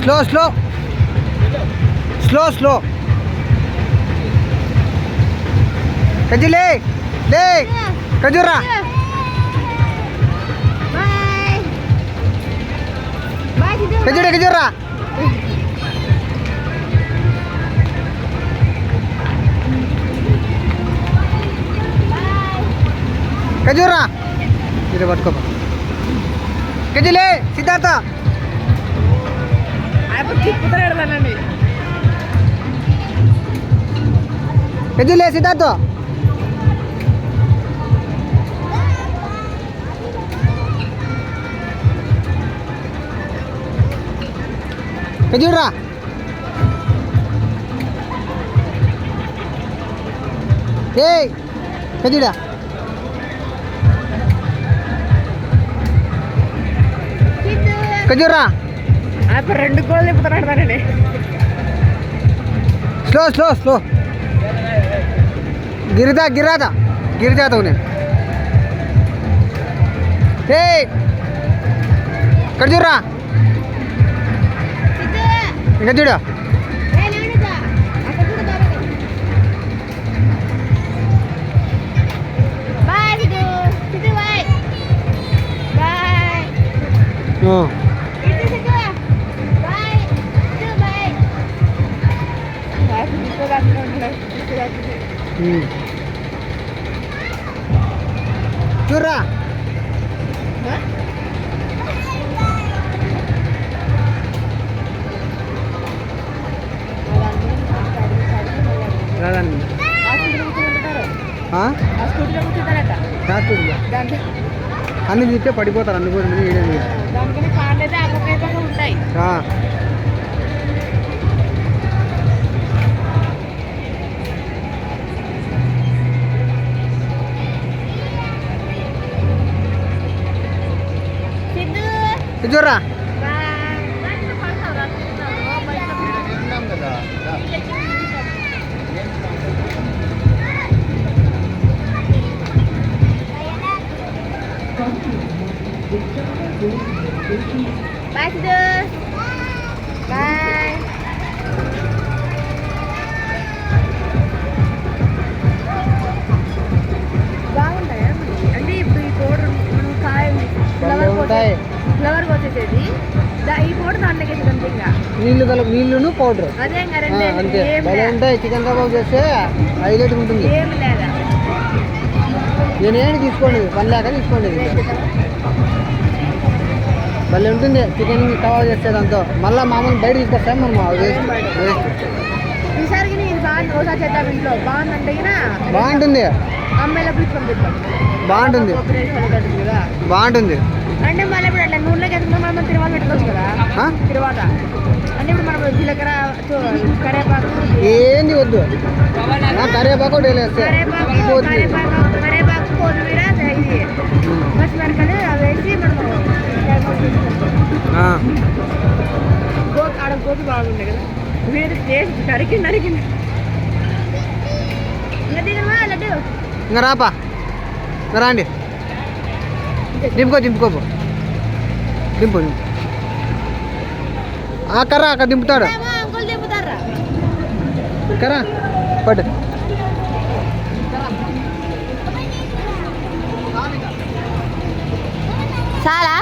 Slow slow slow slow కజ్జు లే లే కజ్జురా కజ్జుడే కజ్జురా కజ్జురా ఇది పట్టుకో కజ్జులే సిద్ధార్థ కజ్జులే సిద్ధార్థ కజ్జురా ఏయ్ కజ్జుడా కజ్జురా రెండు కోళ్ళు తిప్పుతానండి స్లో స్లో స్లో గిరిదా గిరాదా గిరిజాత నేను ఏ కజ్జురా ఇంకా చూడు చూడరా అన్ని చూస్తే పడిపోతారు అన్ని కూడా ఉంటాయి చూడరా బాయ్ సిద్ధు బాయ్ బాగుంటాయా అంటే ఇప్పుడు ఈ పౌడర్ మనం కాయలు ఫ్లవర్ వచ్చేసేది ఈ పౌడర్ దాంట్లోకి వేసేది ఇంకా నీళ్ళును పౌడర్ అదే అంతే భలే ఉంటాయి. చికెన్ కబాబ్ చేస్తే హైలైట్ ఉంటుంది. ఏమి లేదా నేనేమి తీసుకోండి పని లేక తీసుకోండి. భలే ఉంటుంది చికెన్ కబాబ్ చేస్తే దాంతో మళ్ళీ మామూలు బయట తీసుకొస్తాం మనం ఈసారికి ఇది బాగుంది. ఒకసారి చేద్దాం ఇంట్లో బాగుందంటే బాగుంటుంది. అమ్మాయిలో పిలుచుకొని బాగుంటుంది బాగుంటుంది అంటే మళ్ళీ ఇప్పుడు అట్లా నూనెలోకి వేసుకుంటే మనం తిరువాత పెట్టుకోవచ్చు కదా. తిరువాత అంటే ఇప్పుడు మనం జీలకర్ర కరేపాకు ఏంది వద్దు కరేపాకు కరేపాకు కొత్తిమీర ఇది పచ్చిమిరపకాయలు అవి వేసి మనం ఆడ గోపి బాగుండే కదా మీరు టేస్ట్ నరికింది ఇంకా దిగమా లడ్డు ఇంకా రాపా రాండి దింపుకో దింపు కర్రా అక్కడ దింపుతాడు అంకుల్ దింపుతారా కర్రా పట్టు చాలా